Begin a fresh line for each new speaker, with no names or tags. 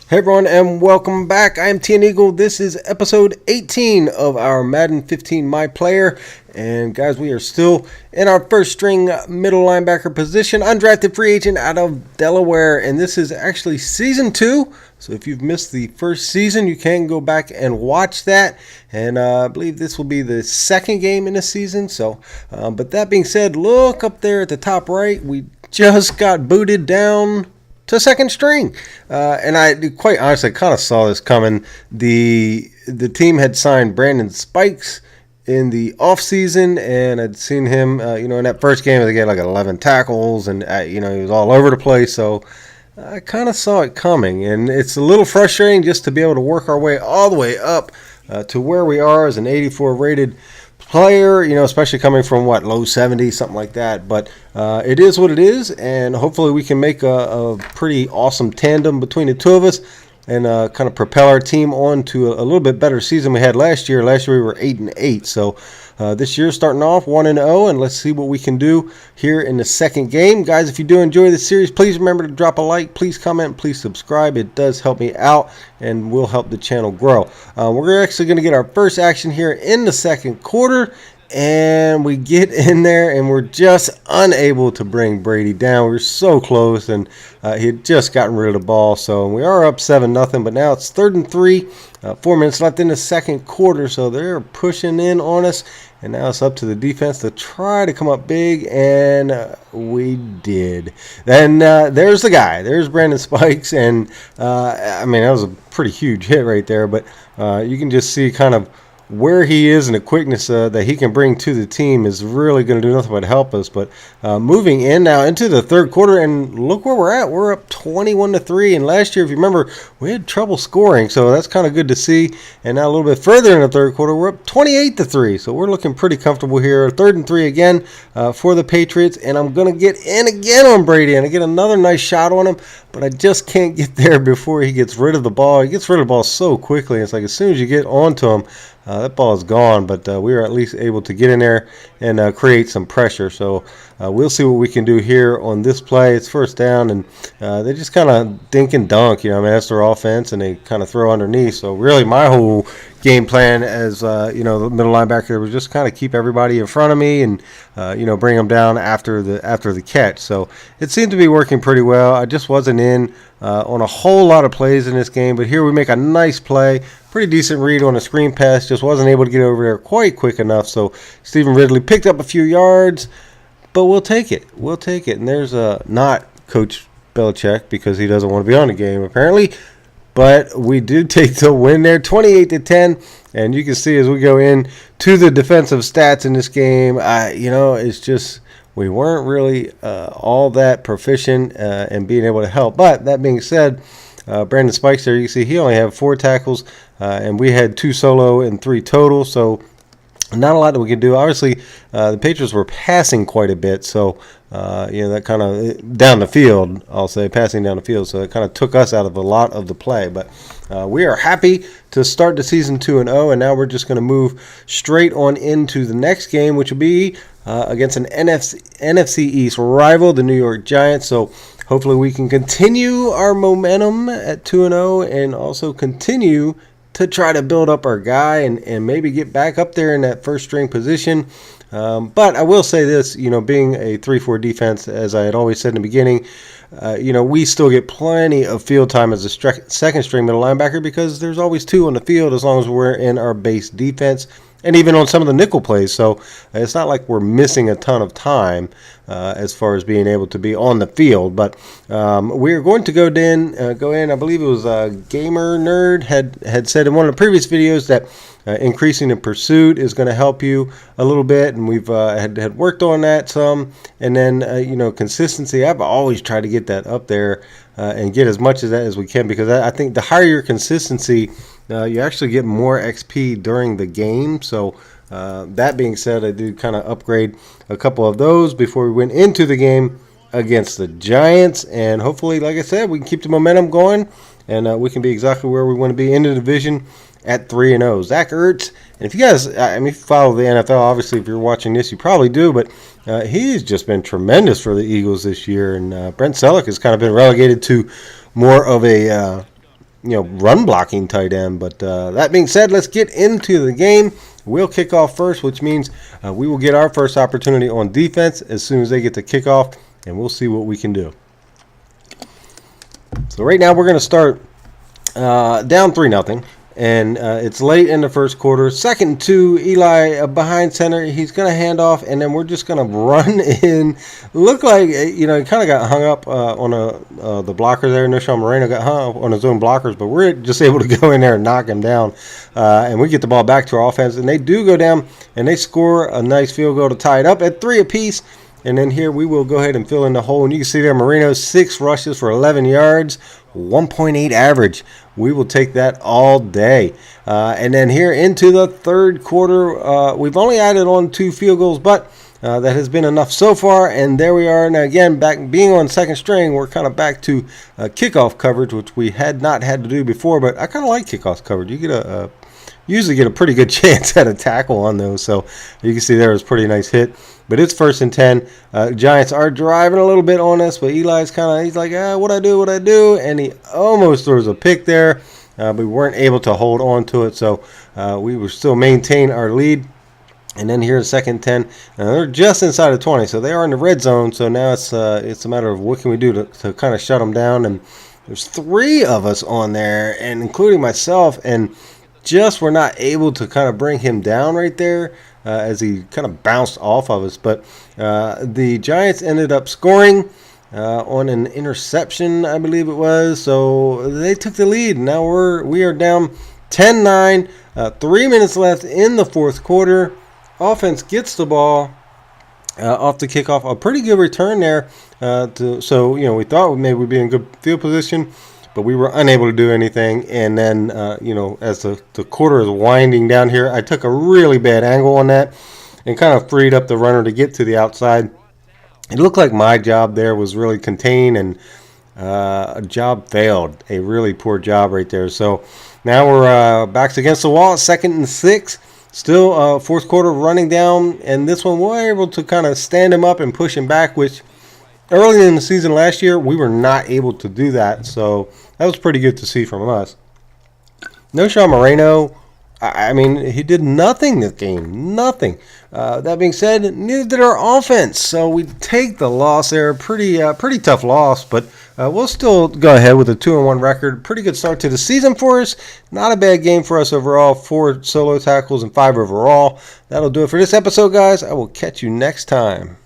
Hey everyone, and welcome back. I am TN Eagle. This is episode 18 of our Madden 15 My Player. And guys, we are still in our first string middle linebacker position, undrafted free agent out of Delaware. And this is actually season 2. So if you've missed the first season, you can go back and watch that. And I believe this will be the second game in the season. But that being said, look up there at the top right. We just got booted down to second string. And I quite honestly kind of saw this coming. The team had signed Brandon Spikes in the offseason, and I'd seen him, in that first game, they get like 11 tackles, and, he was all over the place. So I kind of saw it coming, and it's a little frustrating just to be able to work our way all the way up to where we are as an 84 rated player, especially coming from low 70s, something like that. But it is what it is, and hopefully we can make a pretty awesome tandem between the two of us and kind of propel our team on to a little bit better season we had last year. Last year we were 8-8, so this year starting off 1-0, and let's see what we can do here in the second game. Guys, if you do enjoy this series, please remember to drop a like, please comment, please subscribe. It does help me out and will help the channel grow. We're actually going to get our first action here in the second quarter, and we get in there and we're just unable to bring Brady down. We're so close, and he had just gotten rid of the ball. So we are up 7-0, but now it's 3rd and 3. 4 minutes left in the second quarter, so they're pushing in on us. And now it's up to the defense to try to come up big, and we did. Then there's the guy. There's Brandon Spikes, and that was a pretty huge hit right there. But you can just see kind of where he is and the quickness that he can bring to the team is really going to do nothing but help us. But moving in now into the third quarter, and look where we're at. We're up 21-3, and last year, if you remember, we had trouble scoring, so that's kind of good to see. And now a little bit further in the third quarter, we're up 28-3, so we're looking pretty comfortable here. 3rd and 3 again for the Patriots, and I'm going to get in again on Brady, and I get another nice shot on him, but I just can't get there before he gets rid of the ball. He gets rid of the ball so quickly. It's like as soon as you get onto him, that ball is gone, but we were at least able to get in there and create some pressure. So we'll see what we can do here on this play. It's first down, and they just kind of dink and dunk. That's their offense, and they kind of throw underneath. So really my whole game plan as, the middle linebacker was just kind of keep everybody in front of me and, bring them down after the catch. So it seemed to be working pretty well. I just wasn't in on a whole lot of plays in this game, but here we make a nice play. Pretty decent read on a screen pass, just wasn't able to get over there quite quick enough. So Stephen Ridley picked up a few yards, but we'll take it. We'll take it. And there's not Coach Belichick, because he doesn't want to be on the game apparently. But we did take the win there, 28-10. And you can see as we go in to the defensive stats in this game, it's just we weren't really all that proficient in being able to help. But that being said, Brandon Spikes there, you can see he only had 4 tackles, and we had 2 solo and 3 total. So not a lot that we could do. Obviously, the Patriots were passing quite a bit, so that kind of down the field, I'll say, passing down the field. So it kind of took us out of a lot of the play. But we are happy to start the season 2-0, and now we're just going to move straight on into the next game, which will be against an NFC East rival, the New York Giants. So hopefully we can continue our momentum at 2-0 and also continue to try to build up our guy and maybe get back up there in that first string position. But I will say this, being a 3-4 defense, as I had always said in the beginning, we still get plenty of field time as a second string middle linebacker, because there's always 2 on the field as long as we're in our base defense, and even on some of the nickel plays. So it's not like we're missing a ton of time as far as being able to be on the field. But we're going to go in. I believe it was Gamer Nerd had said in one of the previous videos that increasing the pursuit is going to help you a little bit, and we've had worked on that some. And then consistency, I've always tried to get that up there and get as much of that as we can, because I think the higher your consistency, you actually get more XP during the game. So that being said, I did kind of upgrade a couple of those before we went into the game against the Giants, and hopefully, like I said, we can keep the momentum going, and we can be exactly where we want to be in the division at 3-0. Zach Ertz, and if you guys, you follow the NFL, obviously if you're watching this, you probably do, but he's just been tremendous for the Eagles this year, and Brent Selleck has kind of been relegated to more of a run blocking tight end. But that being said, let's get into the game. We'll kick off first, which means we will get our first opportunity on defense as soon as they get to kick off, and we'll see what we can do. So right now we're going to start down 3-0. And it's late in the first quarter. 2nd and 2, Eli behind center. He's going to hand off, and then we're just going to run in. Look like, he kind of got hung up on the blocker there. Noshawn Moreno got hung up on his own blockers, but we're just able to go in there and knock him down. And we get the ball back to our offense. And they do go down, and they score a nice field goal to tie it up at 3 apiece. And then here we will go ahead and fill in the hole. And you can see there, Moreno, 6 rushes for 11 yards, 1.8 average. We will take that all day. And then here into the third quarter, we've only added on 2 field goals, but that has been enough so far. And there we are. Now, again, back being on second string, we're kind of back to kickoff coverage, which we had not had to do before. But I kind of like kickoff coverage. You get usually get a pretty good chance at a tackle on those. So you can see there was a pretty nice hit. But it's 1st and 10. Giants are driving a little bit on us, but Eli's he's like, what I do? And he almost throws a pick there. But we weren't able to hold on to it, so we were still maintain our lead. And then here, 2nd and 10. They're just inside of 20, so they are in the red zone. So now it's a matter of what can we do to kind of shut them down. And there's 3 of us on there, and including myself, and just were not able to kind of bring him down right there. As he kind of bounced off of us. But the Giants ended up scoring on an interception, I believe it was. So they took the lead. Now we are down 10-9, 3 minutes left in the fourth quarter. Offense gets the ball off the kickoff. A pretty good return there. So we thought maybe we'd be in good field position, but we were unable to do anything. And then, as the quarter is winding down here, I took a really bad angle on that and kind of freed up the runner to get to the outside. It looked like my job there was really contained, and a job failed. A really poor job right there. So now we're backs against the wall, 2nd and 6. Still fourth quarter running down, and this one we're able to kind of stand him up and push him back, which early in the season last year, we were not able to do that, so that was pretty good to see from us. Noshawn Moreno, I mean, he did nothing this game, nothing. That being said, neither did our offense, so we take the loss there. Pretty tough loss, but we'll still go ahead with a 2-1 record. Pretty good start to the season for us. Not a bad game for us overall. 4 solo tackles and 5 overall. That'll do it for this episode, guys. I will catch you next time.